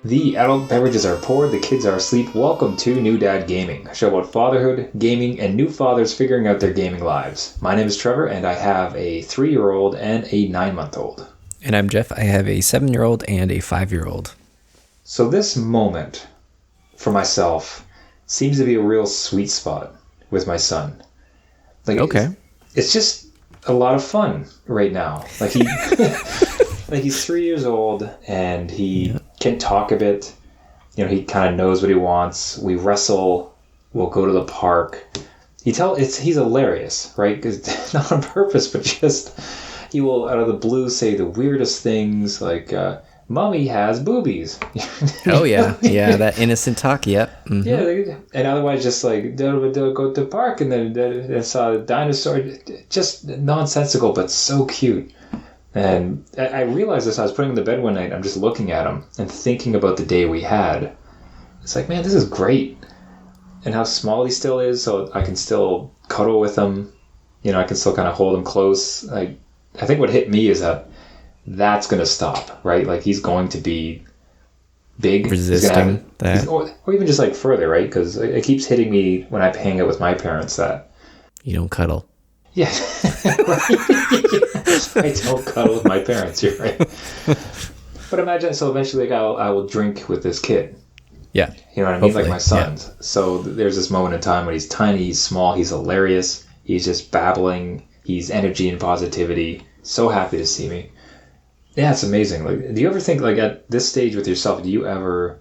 The adult beverages are poured, the kids are asleep. Welcome to New Dad Gaming, a show about fatherhood, gaming, and new fathers figuring out their gaming lives. My name is Trevor, and I have a 3-year-old and a 9-month-old. And I'm Jeff. I have a 7-year-old and a 5-year-old. So this moment, for myself, seems to be a real sweet spot with my son. Okay. It's just a lot of fun right now. Like he's 3 years old, and he can talk a bit. You know, he kind of knows what he wants. We wrestle. We'll go to the park. He's hilarious, right? 'Cause not on purpose, but just he will out of the blue say the weirdest things, like "Mommy has boobies." Oh yeah, that innocent talk. Yep. Mm-hmm. Yeah, and otherwise just like they'll go to the park and then they saw a dinosaur. Just nonsensical, but so cute. And I realized this. I was putting him to bed one night. I'm just looking at him and thinking about the day we had. It's like, man, this is great. And how small he still is, so I can still cuddle with him. You know, I can still kind of hold him close. I think what hit me is that's going to stop, right? Like, he's going to be big. Resisting that. Or even just, like, further, right? Because it keeps hitting me when I hang out with my parents that... You don't cuddle. Yeah. I don't cuddle with my parents, you're right. But imagine, so eventually like, I will drink with this kid. Yeah. You know what I mean? Hopefully. Like my sons. Yeah. So there's this moment in time when he's tiny, he's small, he's hilarious, he's just babbling, he's energy and positivity, so happy to see me. Yeah, it's amazing. Like, do you ever think, like, at this stage with yourself, do you ever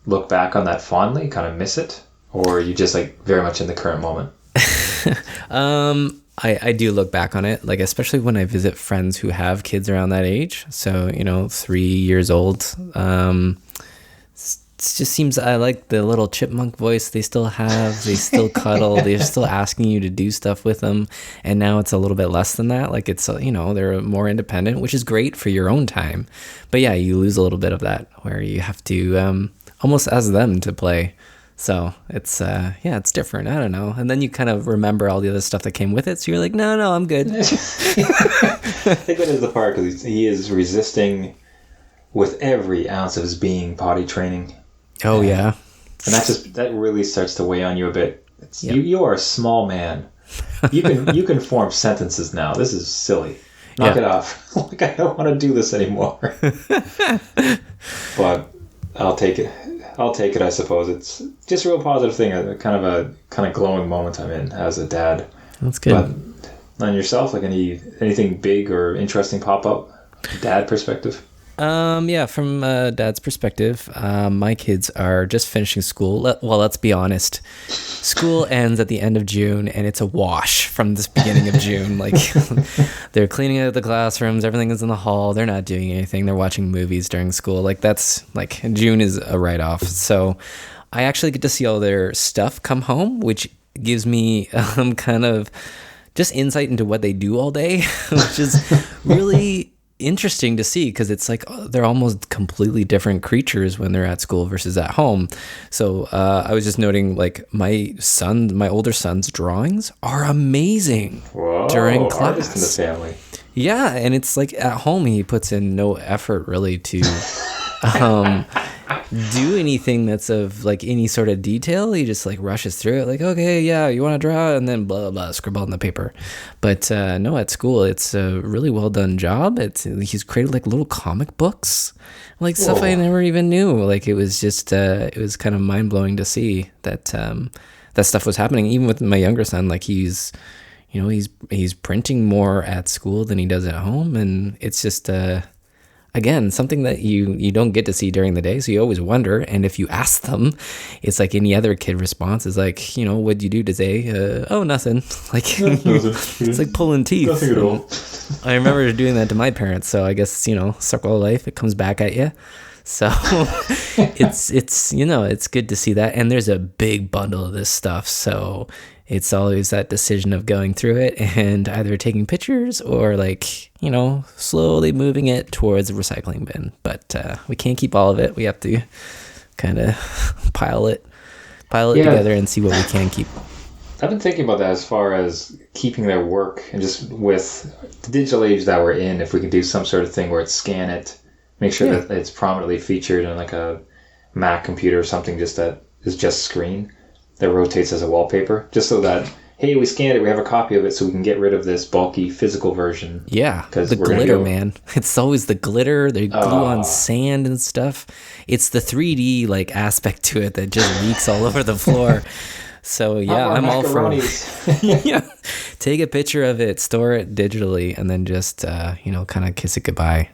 look back on that fondly, kind of miss it? Or are you just, like, very much in the current moment? I do look back on it, like, especially when I visit friends who have kids around that age. So, 3 years old. It just seems I like the little chipmunk voice they still have. They still cuddle. They're still asking you to do stuff with them. And now it's a little bit less than that. Like, it's, they're more independent, which is great for your own time. But yeah, you lose a little bit of that where you have to almost ask them to play. So it's, it's different. I don't know. And then you kind of remember all the other stuff that came with it. So you're like, no, I'm good. I think that is the part, because he is resisting with every ounce of his being potty training. Oh, yeah. And that really starts to weigh on you a bit. Yep. You are a small man. You can form sentences now. This is silly. Knock it off. Like, I don't want to do this anymore. But I'll take it. I suppose. It's just a real positive thing. A kind of glowing moment I'm in as a dad. That's good. But on yourself, like anything big or interesting pop up, dad perspective? From Dad's perspective, my kids are just finishing school. Well, let's be honest. School ends at the end of June, and it's a wash from this beginning of June. Like, they're cleaning out the classrooms. Everything is in the hall. They're not doing anything. They're watching movies during school. Like, that's, like, June is a write-off. So I actually get to see all their stuff come home, which gives me kind of just insight into what they do all day, which is really interesting to see, because it's like they're almost completely different creatures when they're at school versus at home. So I was just noting, like, my older son's drawings are amazing. Whoa, during class. Artist in the family. Yeah, and it's like at home he puts in no effort really to do anything that's of like any sort of detail. He just like rushes through it, like, okay, yeah, you want to draw, and then blah blah, scribble on the paper. But no, at school it's a really well done job. He's created like little comic books, like Whoa. Stuff I never even knew. Like, it was just it was kind of mind blowing to see that that stuff was happening. Even with my younger son, like he's printing more at school than he does at home, and it's just again, something that you don't get to see during the day, so you always wonder. And if you ask them, it's like any other kid response is like, what'd you do today? Oh, nothing. Like, it's like pulling teeth. Nothing at all. I remember doing that to my parents, so I guess, circle of life, it comes back at you. So it's good to see that. And there's a big bundle of this stuff, so it's always that decision of going through it and either taking pictures or like, slowly moving it towards a recycling bin. But we can't keep all of it. We have to kind of pile it together and see what we can keep. I've been thinking about that as far as keeping their work, and just with the digital age that we're in, if we can do some sort of thing where it's scan it, make sure that it's prominently featured in like a Mac computer or something just that is just screen that rotates as a wallpaper, just so that, hey, we scanned it, we have a copy of it, so we can get rid of this bulky physical version. Yeah, the glitter, man. It's always the glitter. They glue on sand and stuff. It's the 3D like aspect to it that just leaks all over the floor. So yeah, I'm all for yeah. Take a picture of it, store it digitally, and then just kind of kiss it goodbye.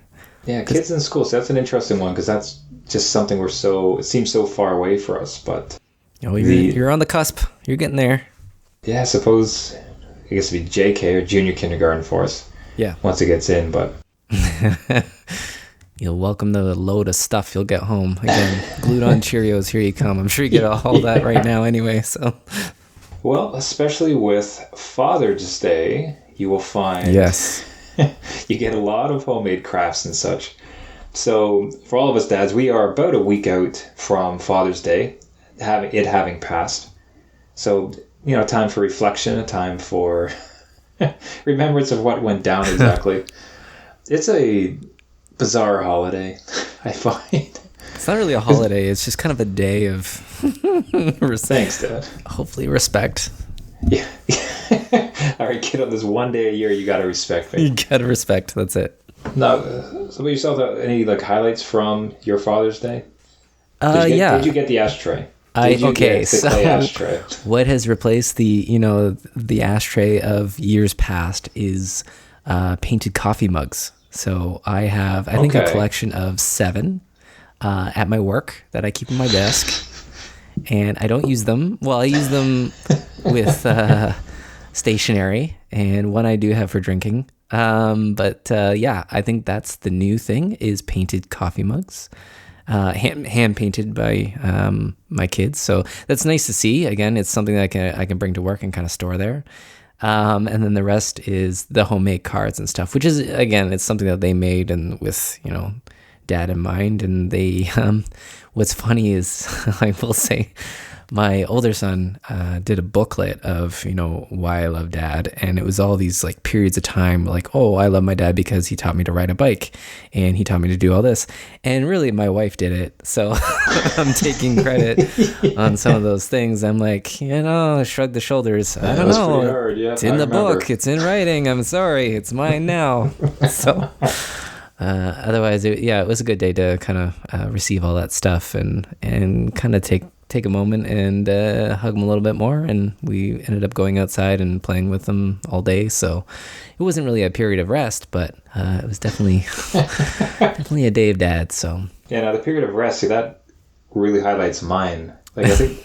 Yeah, kids in school. So that's an interesting one because that's just something it seems so far away for us, but you're on the cusp. You're getting there. Yeah, I suppose I guess it'd be JK or junior kindergarten for us. Yeah, once it gets in, but you'll welcome the load of stuff you'll get home. Again, glued on Cheerios, here you come. I'm sure you get all that right now anyway. So, well, especially with Father's Day, you will find you get a lot of homemade crafts and such. So for all of us dads, we are about a week out from Father's Day, having passed. So, time for reflection, a time for remembrance of what went down exactly. It's a bizarre holiday, I find. It's not really a holiday. It's just kind of a day of Thanks, Dad. Hopefully respect. Yeah. All right, kid, on this one day a year, you got to respect me. You got to respect. That's it. Now, so about yourself, any highlights from your Father's Day? Did you get the ashtray? So what has replaced the ashtray of years past is painted coffee mugs. So I have, I think, a collection of 7 at my work that I keep on my desk, and I don't use them. Well, I use them with stationery, and one I do have for drinking. But I think that's the new thing is painted coffee mugs. Hand painted by my kids, so that's nice to see. Again, it's something that I can bring to work and kind of store there. And then the rest is the homemade cards and stuff, which is, again, it's something that they made and with Dad in mind. And they what's funny is I will say my older son did a booklet of why I love Dad, and it was all these periods of time, I love my dad because he taught me to ride a bike and he taught me to do all this, and really my wife did it, so I'm taking credit on some of those things. I'm shrug the shoulders. I don't know, hard, yeah. It's in the book, it's in writing, I'm sorry, it's mine now. So otherwise it was a good day to kind of receive all that stuff and kind of take a moment and hug them a little bit more, and we ended up going outside and playing with them all day. So it wasn't really a period of rest, but it was definitely a day of Dad. So yeah, now the period of rest, see, that really highlights mine. I think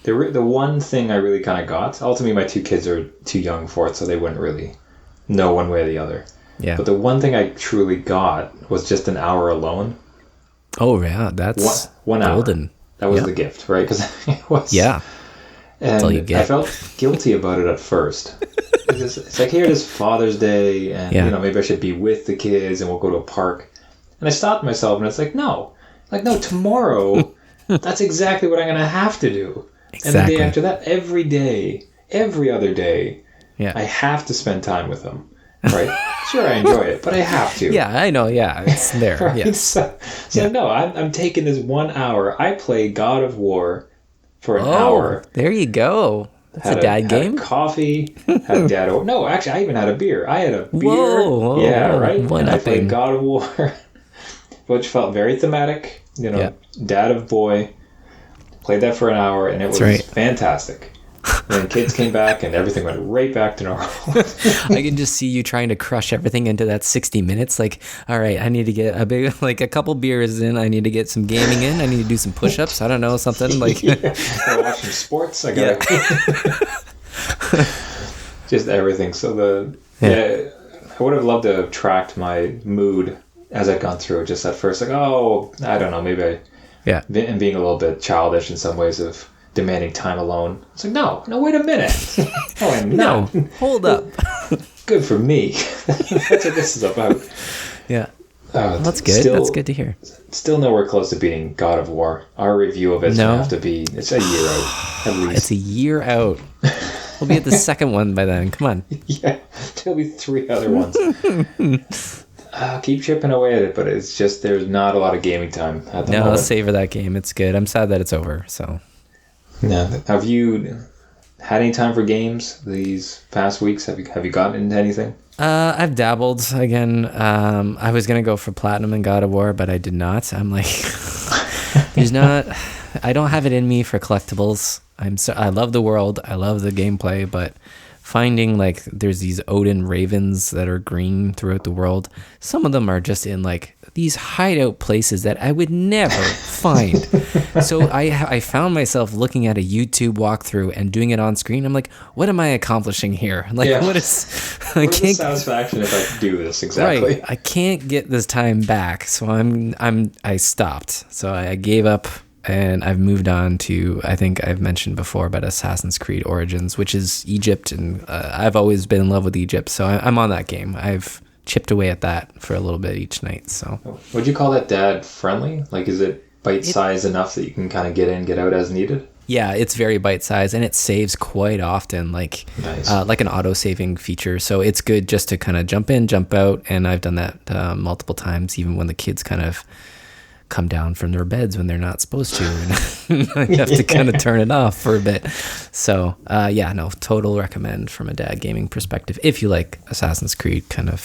the one thing I really kind of got, ultimately my 2 kids are too young for it, so they wouldn't really know one way or the other. Yeah. But the one thing I truly got was just an hour alone. Oh yeah, that's one golden. Hour. That was the gift, right? Because it was. Yeah. And that's all you get. I felt guilty about it at first. It's here it is Father's Day, and maybe I should be with the kids, and we'll go to a park. And I stopped myself, and it's no, tomorrow. That's exactly what I'm going to have to do. Exactly. And the day after that, every day, every other day, I have to spend time with them. Right? Sure, I enjoy it, but I have to. Yeah, I know. Yeah, it's there. Right? Yes. So no, I'm taking this 1 hour. I play God of War for an hour. There you go. That's a dad game. Had coffee. Had dad. No, actually, I even had a beer. I had a beer. Whoa, yeah, right. And I played God of War, which felt very thematic. Dad of boy. Played that for an hour, and it was fantastic. And then kids came back and everything went right back to normal. I can just see you trying to crush everything into that 60 minutes. All right, I need to get a couple beers in. I need to get some gaming in. I need to do some push-ups. I don't know, something like... I watch some sports. I gotta... just everything. So I would have loved to have tracked my mood as I'd gone through it. Just at first, I don't know, maybe and being a little bit childish in some ways of demanding time alone. It's no, wait a minute. No, I'm not. No, hold up. Good for me. That's what this is about. Yeah. That's good. That's good to hear. Still nowhere close to beating God of War. Our review of it's going to have to be, it's a year out, at least. It's a year out. We'll be at the second one by then. Come on. Yeah, there'll be 3 other ones. keep chipping away at it, but it's just there's not a lot of gaming time at the No, moment. savor that game. It's good. I'm sad that it's over. So, Yeah. Have you had any time for games these past weeks? Have you gotten into anything? I've dabbled again. I was gonna go for platinum in God of War, but I did not. I'm like, there's not. I don't have it in me for collectibles. I love the world. I love the gameplay, but finding like there's these Odin ravens that are green throughout the world. Some of them are just in like these hideout places that I would never find. So I found myself looking at a YouTube walkthrough and doing it on screen. I'm like, what am I accomplishing here? Like, what is? I what is the satisfaction if I do this exactly? Right, I can't get this time back, so I stopped. So I gave up. And I've moved on to, I think I've mentioned before about Assassin's Creed Origins, which is Egypt, and I've always been in love with Egypt, so I'm on that game. I've chipped away at that for a little bit each night. So, would you call that dad friendly? Like, is it bite size enough that you can kind of get in, get out as needed? Yeah, it's very bite size, and it saves quite often, like nice. Like an auto saving feature. So it's good just to kind of jump in, jump out, and I've done that multiple times, even when the kids kind of come down from their beds when they're not supposed to, and I have to kind of turn it off for a bit. So total recommend from a dad gaming perspective if you like Assassin's Creed kind of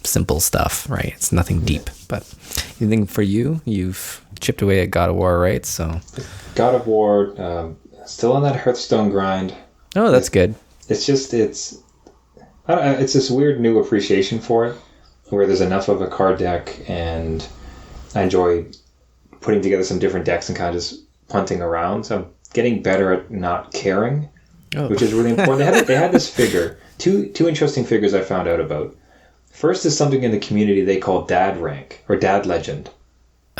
simple stuff, right? It's nothing deep. But anything for you've chipped away at God of War, right? So God of War, still on that Hearthstone grind. Oh, that's good. It's just it's this weird new appreciation for it, where there's enough of a card deck, and I enjoy putting together some different decks and kind of just punting around. So I'm getting better at not caring, which is really important. They had this figure, two interesting figures I found out about. First is something in the community they call Dad Rank or Dad Legend.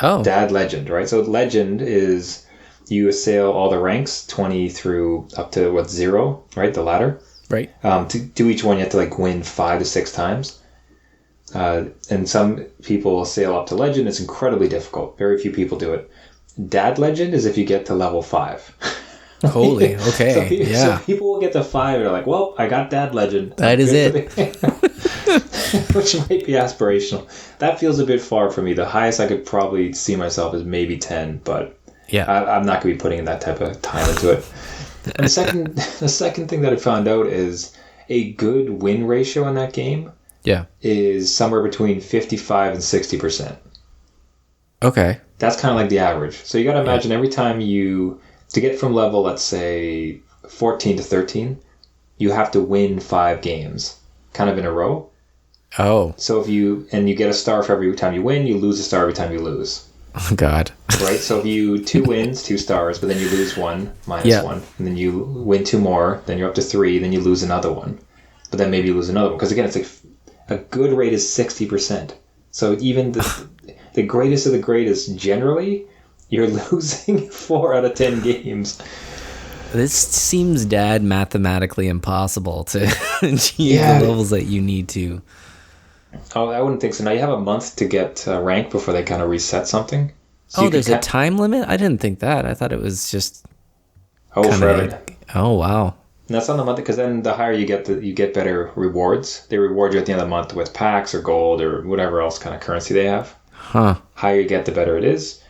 Oh. Dad Legend, right? So Legend is you assail all the ranks, 20 through up to 0, right? The ladder. Right. To do each one, you have to like win 5 to 6 times. And some people sail up to Legend. It's incredibly difficult. Very few people do it. Dad Legend is if you get to level 5. Holy, okay. So people will get to 5 and they're like, well, I got Dad Legend. That is it. Which might be aspirational. That feels a bit far for me. The highest I could probably see myself is maybe 10, but I'm not going to be putting in that type of time into it. And the second thing that I found out is a good win ratio in that game is somewhere between 55 and 60%. Okay. That's kind of like the average. So you got to imagine every time to get from level, let's say 14 to 13, you have to win 5 games kind of in a row. Oh. So if you get a star for every time you win, you lose a star every time you lose. Oh, God. Right? So if you 2 wins, 2 stars, but then you lose 1, minus 1, and then you win 2 more, then you're up to 3, then you lose another one. But then maybe you lose another one. Because again, it's like a good rate is 60%. So even the greatest of the greatest, generally, you're losing 4 out of 10 games. This seems, Dad, mathematically impossible to achieve the levels that you need to. Oh, I wouldn't think so. Now you have a month to get rank before they kind of reset something. So there's a time limit? I didn't think that. I thought it was just... forever. Oh, wow. And that's on the month, because then the higher you get, you get better rewards. They reward you at the end of the month with packs or gold or whatever else kind of currency they have. Huh. Higher you get, the better it is.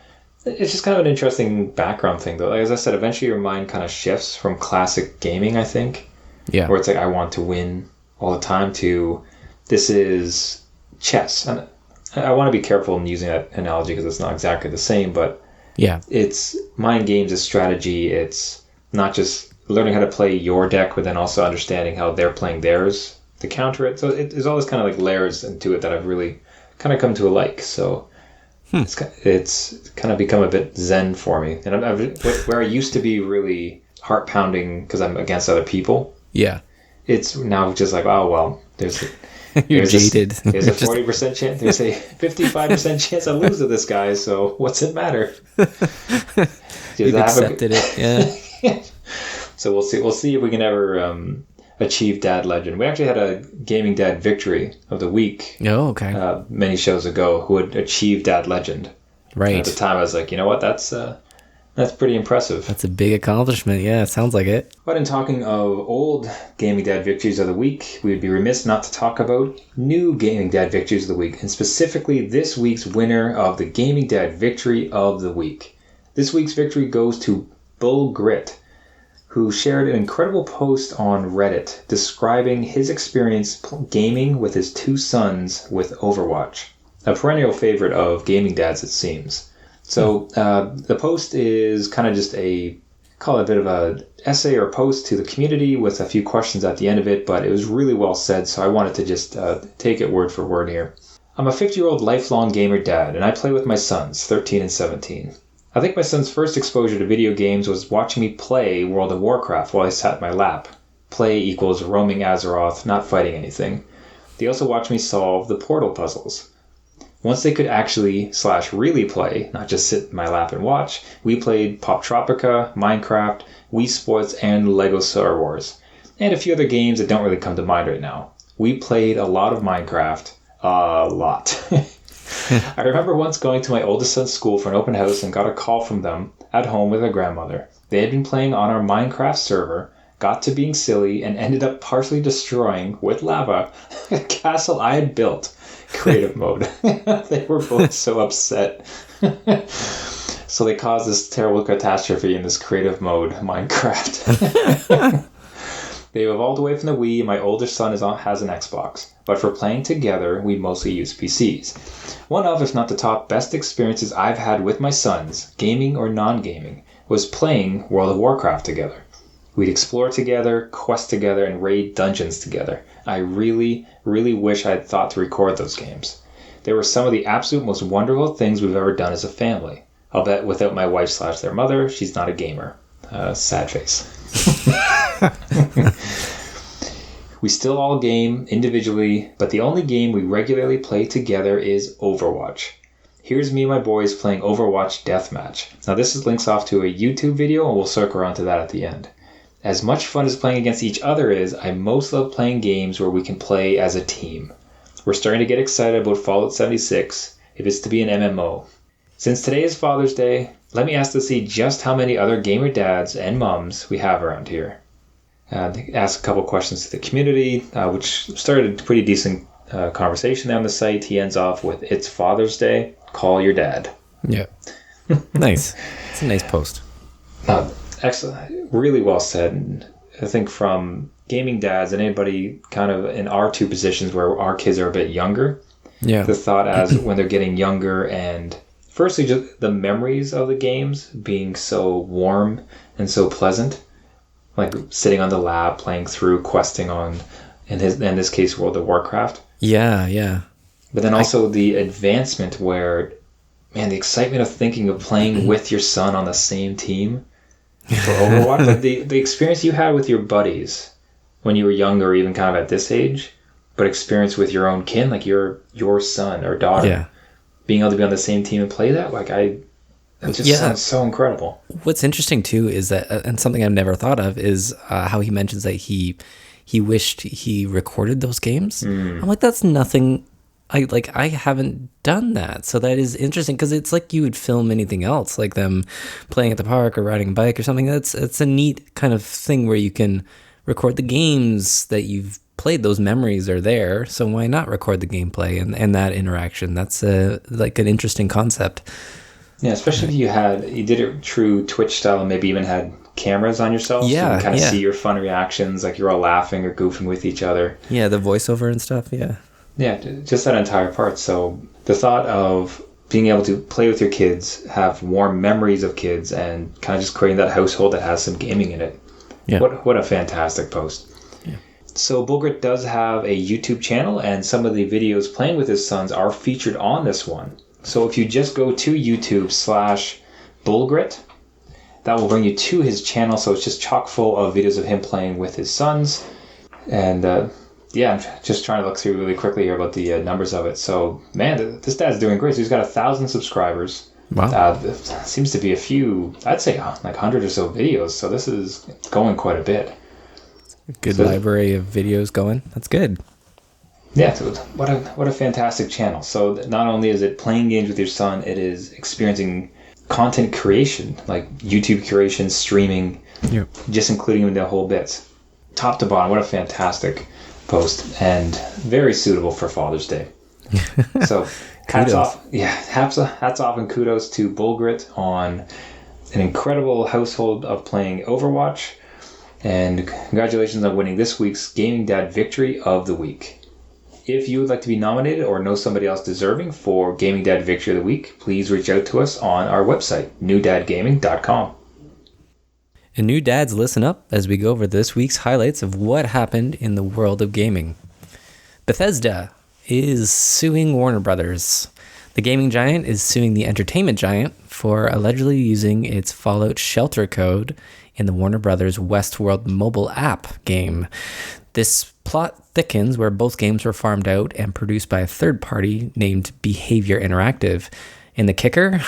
It's just kind of an interesting background thing, though. Like, as I said, eventually your mind kind of shifts from classic gaming, I think. Yeah. Where it's like, I want to win all the time, to this is chess. And I want to be careful in using that analogy because it's not exactly the same, but it's mind games, it's strategy. It's not just learning how to play your deck, but then also understanding how they're playing theirs to counter it. So there's all this kind of like layers into it that I've really kind of come to like. So it's kind of become a bit zen for me. And where I used to be really heart pounding because I'm against other people. Yeah. It's now just like, oh, well, there's jaded. There's a 40% chance. There's a 55% chance I lose to this guy. So what's it matter? You've accepted it. Yeah. So we'll see if we can ever achieve Dad Legend. We actually had a Gaming Dad Victory of the Week. Oh, okay. Many shows ago, who had achieved Dad Legend. Right. And at the time, I was like, you know what? That's That's pretty impressive. That's a big accomplishment. Yeah, it sounds like it. But in talking of old Gaming Dad victories of the week, we would be remiss not to talk about new Gaming Dad victories of the week, and specifically this week's winner of the Gaming Dad victory of the week. This week's victory goes to BullGrit, who shared an incredible post on Reddit describing his experience gaming with his 2 sons with Overwatch. A perennial favorite of Gaming Dads, it seems. So the post is kind of just call it a bit of a essay or post to the community with a few questions at the end of it, but it was really well said, so I wanted to just take it word for word here. I'm a 50-year-old lifelong gamer dad, and I play with my sons, 13 and 17. I think my son's first exposure to video games was watching me play World of Warcraft while I sat in my lap. Play equals roaming Azeroth, not fighting anything. They also watched me solve the portal puzzles. Once they could actually / really play, not just sit in my lap and watch, we played Pop Tropica, Minecraft, Wii Sports, and Lego Star Wars. And a few other games that don't really come to mind right now. We played a lot of Minecraft. A lot. I remember once going to my oldest son's school for an open house and got a call from them at home with their grandmother. They had been playing on our Minecraft server, got to being silly, and ended up partially destroying, with lava, a castle I had built. Creative mode. They were both so upset. So they caused this terrible catastrophe in this creative mode, Minecraft. They evolved away from the Wii, and my older son has an Xbox. But for playing together, we mostly use PCs. One of, if not the top, best experiences I've had with my sons, gaming or non-gaming, was playing World of Warcraft together. We'd explore together, quest together, and raid dungeons together. I really, really wish I had thought to record those games. They were some of the absolute most wonderful things we've ever done as a family. I'll bet without my wife / their mother, she's not a gamer. Sad face. We still all game individually, but the only game we regularly play together is Overwatch. Here's me and my boys playing Overwatch Deathmatch. Now this links off to a YouTube video, and we'll circle around to that at the end. As much fun as playing against each other is, I most love playing games where we can play as a team. We're starting to get excited about Fallout 76, if it's to be an MMO. Since today is Father's Day, let me ask to see just how many other gamer dads and mums we have around here. Ask a couple questions to the community, which started a pretty decent conversation there on the site. He ends off with, "It's Father's Day, call your dad." Yeah. Nice. It's a nice post. Excellent. Really well said. And I think from gaming dads and anybody kind of in our 2 positions where our kids are a bit younger, the thought as when they're getting younger and firstly just the memories of the games being so warm and so pleasant, like sitting on the lab, playing through, questing on, in this case, World of Warcraft. Yeah. But then also the advancement where, man, the excitement of thinking of playing with your son on the same team for Overwatch, like the experience you had with your buddies when you were younger, or even kind of at this age, but experience with your own kin, like your son or daughter, being able to be on the same team and play that, it just sounds so incredible. What's interesting too is that, and something I've never thought of, is how he mentions that he wished he recorded those games. I'm like, that's nothing. I haven't done that. So that is interesting, because it's like you would film anything else, like them playing at the park or riding a bike or something. It's a neat kind of thing where you can record the games that you've played. Those memories are there, so why not record the gameplay and that interaction? That's an interesting concept. Yeah, especially if you did it true Twitch style and maybe even had cameras on yourself, so you can kind of see your fun reactions, like you're all laughing or goofing with each other. Yeah, the voiceover and stuff, Yeah, just that entire part. So the thought of being able to play with your kids, have warm memories of kids, and kind of just creating that household that has some gaming in it. Yeah. What a fantastic post. Yeah. So BullGrit does have a YouTube channel, and some of the videos playing with his sons are featured on this one. So if you just go to YouTube/BullGrit, that will bring you to his channel. So it's just chock full of videos of him playing with his sons. And I'm just trying to look through really quickly here about the numbers of it. So, man, this dad's doing great. So he's got 1,000 subscribers. Wow. Seems to be a few, I'd say like 100 or so videos. So this is going quite a bit. Good library of videos going. That's good. Yeah, so what a fantastic channel. So not only is it playing games with your son, it is experiencing content creation, like YouTube curation, streaming, just including the whole bits. Top to bottom, what a fantastic post, and very suitable for Father's Day. So hats off and kudos to BullGrit on an incredible household of playing Overwatch, and congratulations on winning this week's Gaming Dad Victory of the Week. If you would like to be nominated or know somebody else deserving for Gaming Dad Victory of the Week, please reach out to us on our website, newdadgaming.com. And new dads, listen up as we go over this week's highlights of what happened in the world of gaming. Bethesda is suing Warner Brothers. The gaming giant is suing the entertainment giant for allegedly using its Fallout Shelter code in the Warner Brothers Westworld mobile app game. This plot thickens where both games were farmed out and produced by a third party named Behavior Interactive. In the kicker,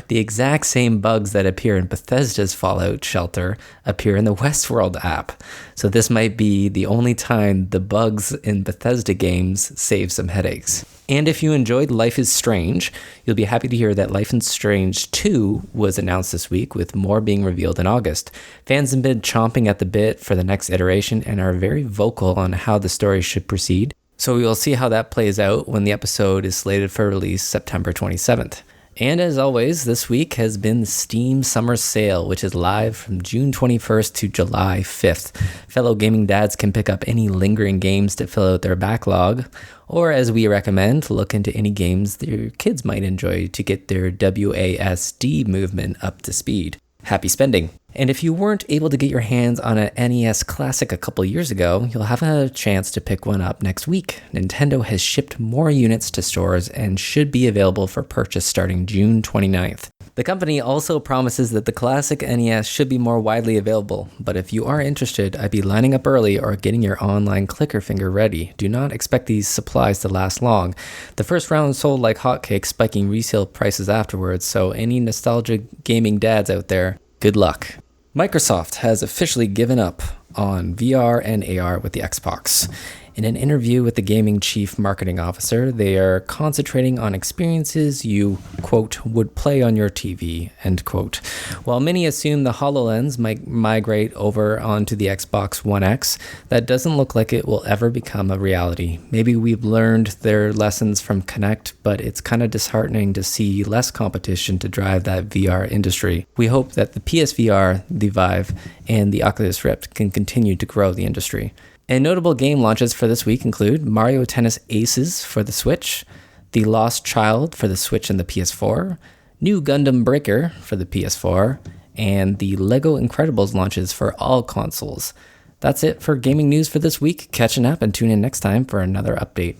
the exact same bugs that appear in Bethesda's Fallout Shelter appear in the Westworld app. So this might be the only time the bugs in Bethesda games save some headaches. And if you enjoyed Life is Strange, you'll be happy to hear that Life is Strange 2 was announced this week, with more being revealed in August. Fans have been chomping at the bit for the next iteration and are very vocal on how the story should proceed. So we will see how that plays out when the episode is slated for release September 27th. And as always, this week has been the Steam Summer Sale, which is live from June 21st to July 5th. Fellow gaming dads can pick up any lingering games to fill out their backlog, or as we recommend, look into any games that your kids might enjoy to get their WASD movement up to speed. Happy spending. And if you weren't able to get your hands on an NES Classic a couple years ago, you'll have a chance to pick one up next week. Nintendo has shipped more units to stores and should be available for purchase starting June 29th. The company also promises that the classic NES should be more widely available, but if you are interested, I'd be lining up early or getting your online clicker finger ready. Do not expect these supplies to last long. The first round sold like hotcakes, spiking resale prices afterwards, so any nostalgic gaming dads out there, good luck. Microsoft has officially given up on VR and AR with the Xbox. In an interview with the gaming chief marketing officer, they are concentrating on experiences you, quote, would play on your TV, end quote. While many assume the HoloLens might migrate over onto the Xbox One X, that doesn't look like it will ever become a reality. Maybe we've learned their lessons from Kinect, but it's kind of disheartening to see less competition to drive that VR industry. We hope that the PSVR, the Vive, and the Oculus Rift can continue to grow the industry. And notable game launches for this week include Mario Tennis Aces for the Switch, The Lost Child for the Switch and the PS4, New Gundam Breaker for the PS4, and the Lego Incredibles launches for all consoles. That's it for gaming news for this week. Catch an up and tune in next time for another update.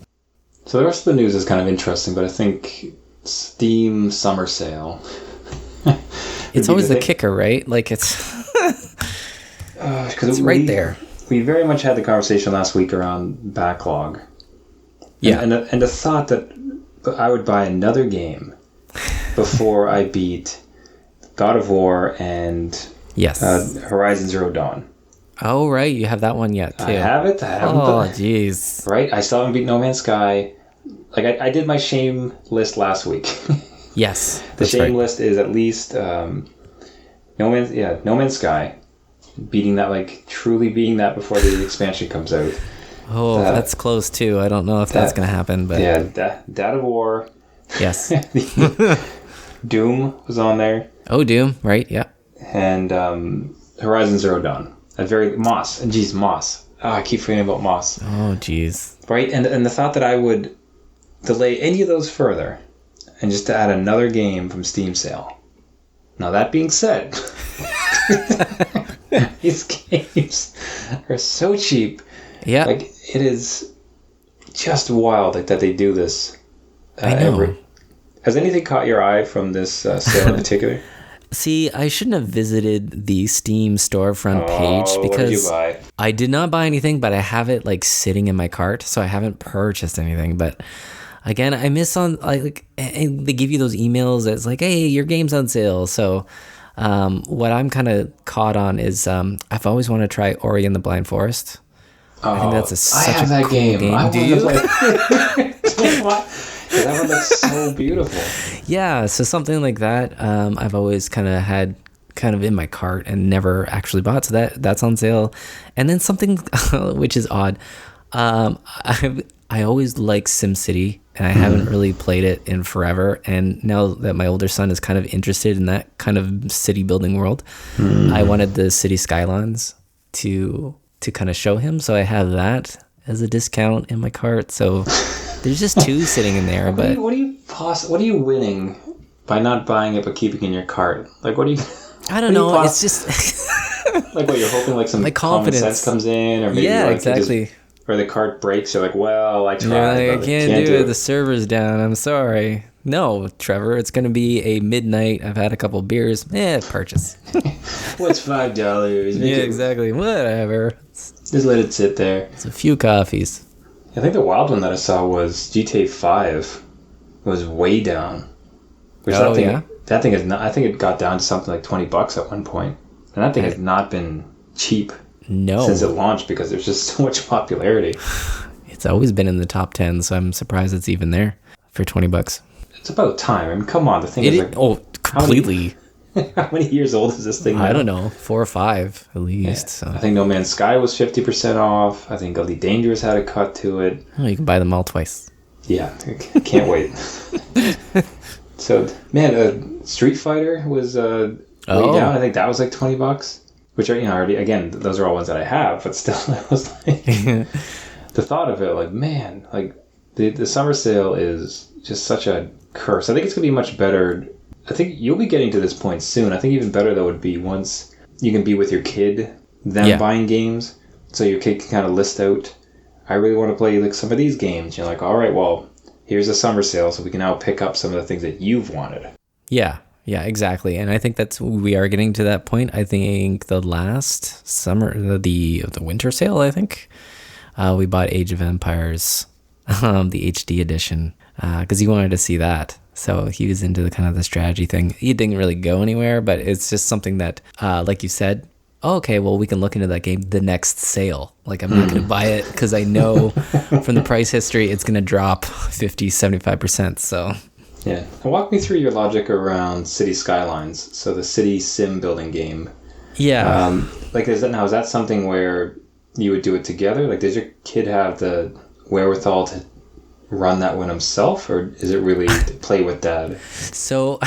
So the rest of the news is kind of interesting, but I think Steam Summer Sale. It's always the kicker, right? Like it's right there. We very much had the conversation last week around backlog. Yeah. And the thought that I would buy another game before I beat God of War and Horizon Zero Dawn. Oh, right. You have that one yet, too. I have it. I haven't. Oh, jeez. Right? I still haven't beat No Man's Sky. Like, I did my shame list last week. Yes. The shame list is at least No Man's Sky. Beating that, like, truly beating that before the expansion comes out. Oh, that's close, too. I don't know if that's going to happen, but... Yeah, Dad of War. Yes. Doom was on there. Oh, Doom, right, yeah. And Horizon Zero Dawn. Moss. And geez, Moss. Oh, I keep forgetting about Moss. Oh, geez. Right, and the thought that I would delay any of those further and just to add another game from Steam sale. Now, that being said... These games are so cheap. Yeah. Like, it is just wild that they do this. I know. Has anything caught your eye from this sale in particular? See, I shouldn't have visited the Steam storefront page because what did you buy? I did not buy anything, but I have it like sitting in my cart, so I haven't purchased anything. But again, I miss on and they give you those emails that's like, hey, your game's on sale. So what I'm kind of caught on is I've always wanted to try Ori and the Blind Forest. I think that's such a cool game. I Do you? That one looks so beautiful. Yeah, so something like that, I've always kind of had kind of in my cart and never actually bought. So that's on sale. And then something which is odd. I always like SimCity, and I haven't really played it in forever. And now that my older son is kind of interested in that kind of city building world, I wanted the City Skylines to kind of show him. So I have that as a discount in my cart. So there's just two sitting in there. But what are you winning by not buying it but keeping it in your cart? Like, what do you? I don't know. It's just like what you're hoping, like some my common sense comes in, or maybe like exactly. Or the cart breaks, you're like, well, I tried. I can't do it. The server's down. I'm sorry. No, Trevor, it's going to be a midnight. I've had a couple beers. Purchase. What's $5? Yeah, exactly. Whatever. Just let it sit there. It's a few coffees. I think the wild one that I saw was GTA 5. It was way down. That thing is not. I think it got down to something like $20 at one point, and that thing has not been cheap. No. Since it launched, because there's just so much popularity. It's always been in the top 10, so I'm surprised it's even there for $20. It's about time. I mean, come on. The thing is like... completely. How many years old is this thing now? I don't know. 4 or 5, at least. So. I think No Man's Sky was 50% off. I think Elite Dangerous had a cut to it. Oh, you can buy them all twice. Yeah. Can't wait. So, man, Street Fighter was way down. I think that was like $20. Which are, already, again, those are all ones that I have, but still, I was like, the thought of it, like, man, like, the summer sale is just such a curse. I think it's going to be much better. I think you'll be getting to this point soon. I think even better, though, would be once you can be with your kid, them buying games, so your kid can kind of list out, I really want to play, like, some of these games. You're like, all right, well, here's a summer sale, so we can now pick up some of the things that you've wanted. Yeah, exactly. And I think we are getting to that point. I think the last summer, the winter sale, I think, we bought Age of Empires, the HD edition, because he wanted to see that. So he was into the kind of the strategy thing. He didn't really go anywhere, but it's just something that, like you said, okay, well, we can look into that game the next sale. Like, I'm not going to buy it because I know from the price history, it's going to drop 50, 75%. So... Yeah. And walk me through your logic around City Skylines. So the city sim building game. Yeah. Is that something where you would do it together? Like, does your kid have the wherewithal to run that one himself, or is it really to play with dad? So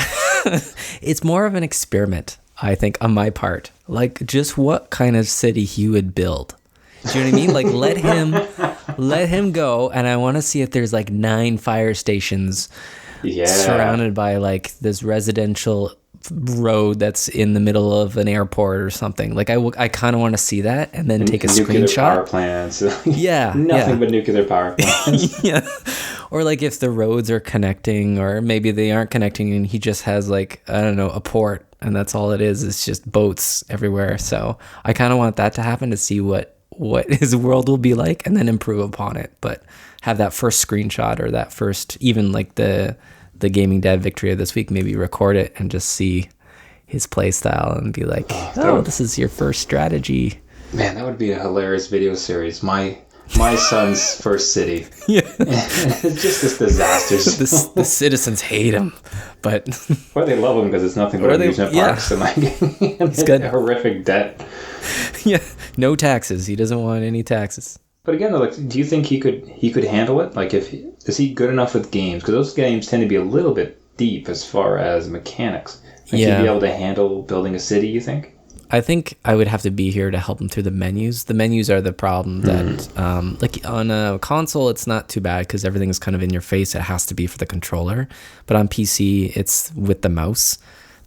it's more of an experiment, I think, on my part. Like, just what kind of city he would build. Do you know what I mean? Like, let him go, and I want to see if there's like 9 fire stations. Yeah. Surrounded by like this residential road that's in the middle of an airport or something. Like I kind of want to see that and then take a screenshot. Power plants. Nothing but nuclear power plants. Yeah. Or like if the roads are connecting, or maybe they aren't connecting and he just has like, I don't know, a port and that's all it is. It's just boats everywhere. So I kind of want that to happen to see what his world will be like and then improve upon it. But have that first screenshot or that first, even like the gaming dad victory of this week, maybe record it and just see his play style and be like, this is your first strategy. Man, that would be a hilarious video series. My son's first city. Yeah. It's just this disaster. The citizens hate him, but... Or they love him because it's nothing but amusement parks and like it's good. Horrific debt. Yeah, no taxes. He doesn't want any taxes. But again, though, like, do you think he could handle it? Like, is he good enough with games? Because those games tend to be a little bit deep as far as mechanics. Like, he'd be able to handle building a city, you think? I think I would have to be here to help him through the menus. The menus are the problem that, like on a console, it's not too bad because everything is kind of in your face. It has to be for the controller. But on PC, it's with the mouse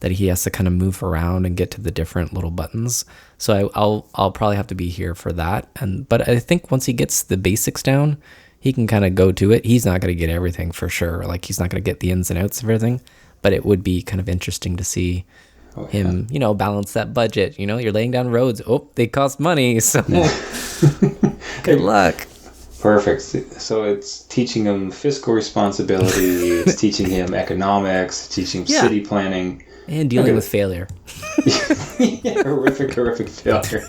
that he has to kind of move around and get to the different little buttons. So I'll probably have to be here for that. But I think once he gets the basics down, he can kind of go to it. He's not going to get everything for sure. Like he's not going to get the ins and outs of everything. But it would be kind of interesting to see him, balance that budget. You're laying down roads. Oh, they cost money. So good luck. Perfect. So it's teaching him fiscal responsibility. It's teaching him economics. Teaching him city planning. And dealing with failure. Horrific failure.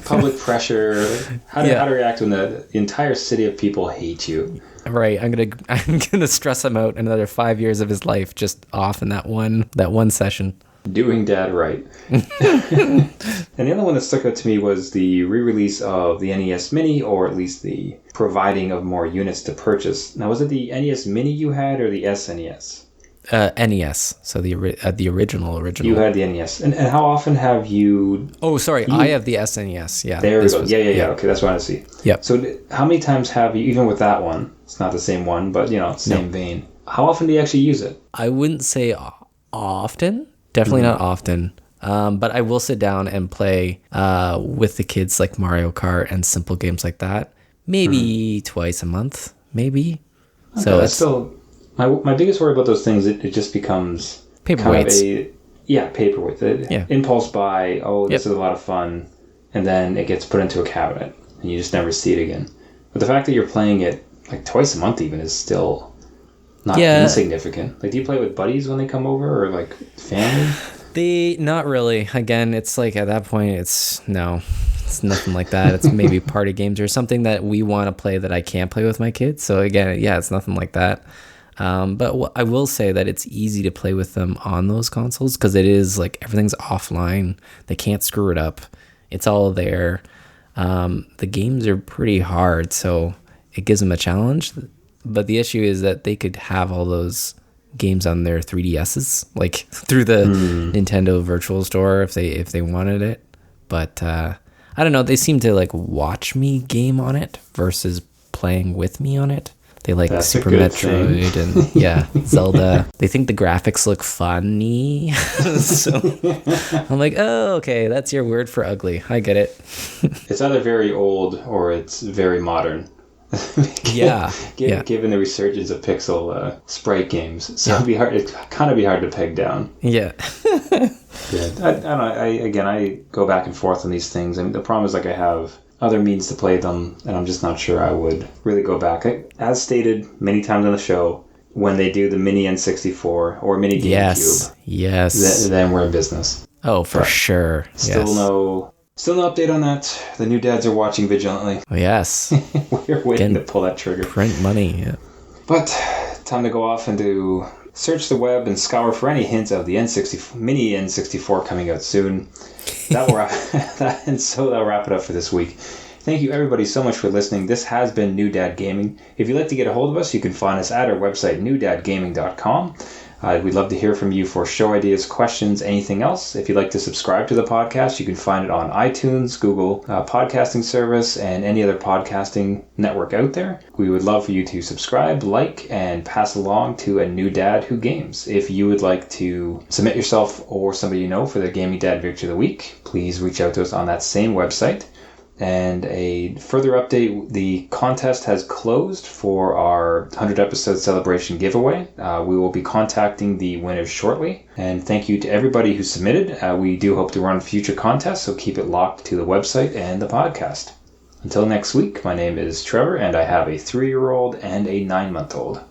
Public pressure. How to react when the entire city of people hate you. Right. I'm gonna stress him out another 5 years of his life just off in that one session. Doing dad right. And the other one that stuck out to me was the re-release of the NES Mini, or at least the providing of more units to purchase. Now, was it the NES Mini you had or the SNES? NES. So the original. You had the NES. And how often have you... Oh, sorry. I have the SNES. Yeah. There we go. Yeah. Okay, that's what I want to see. Yep. So how many times have you, even with that one, it's not the same one, but, same vein. How often do you actually use it? I wouldn't say often. Definitely not often. But I will sit down and play with the kids like Mario Kart and simple games like that. Maybe twice a month, maybe. Okay, So that's still... My biggest worry about those things, it just becomes paperweights. Paperweight. Impulse buy, this is a lot of fun, and then it gets put into a cabinet, and you just never see it again. But the fact that you're playing it like twice a month even is still not insignificant. Like, do you play with buddies when they come over, or like family? Not really. Again, it's like at that point, it's nothing like that. It's maybe party games or something that we want to play that I can't play with my kids. So again, it's nothing like that. But I will say that it's easy to play with them on those consoles because it is like everything's offline. They can't screw it up. It's all there. The games are pretty hard, so it gives them a challenge. But the issue is that they could have all those games on their 3DSs, like through the Nintendo Virtual Store if they wanted it. But I don't know. They seem to like watch me game on it versus playing with me on it. They like Super Metroid and Zelda. They think the graphics look funny. So I'm like, oh, okay, that's your word for ugly. I get it. It's either very old or it's very modern. Given the resurgence of pixel sprite games, so it'd kind of be hard to peg down. Yeah. I don't know. I go back and forth on these things, and the problem is like I have other means to play them, and I'm just not sure I would really go back. As stated many times on the show, when they do the mini N64 or mini GameCube, then we're in business. Oh, for sure. Still no update on that. The new dads are watching vigilantly. Oh, yes. We're waiting to pull that trigger. Print money, yeah. But time to go off and to search the web and scour for any hints of the mini N64 coming out soon. That'll wrap it up for this week. Thank you everybody so much for listening. This has been New Dad Gaming. If you'd like to get a hold of us, you can find us at our website, newdadgaming.com. We'd love to hear from you for show ideas, questions, anything else. If you'd like to subscribe to the podcast, you can find it on iTunes, Google podcasting service, and any other podcasting network out there. We would love for you to subscribe, like, and pass along to a new dad who games. If you would like to submit yourself or somebody you know for the Gaming Dad Victory of the Week, please reach out to us on that same website. And a further update, the contest has closed for our 100 episode celebration giveaway. We will be contacting the winners shortly. And thank you to everybody who submitted. We do hope to run future contests, so keep it locked to the website and the podcast. Until next week, my name is Trevor, and I have a 3-year-old and a 9-month-old.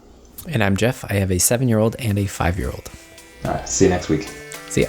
And I'm Jeff. I have a 7-year-old and a 5-year-old. All right, see you next week. See ya.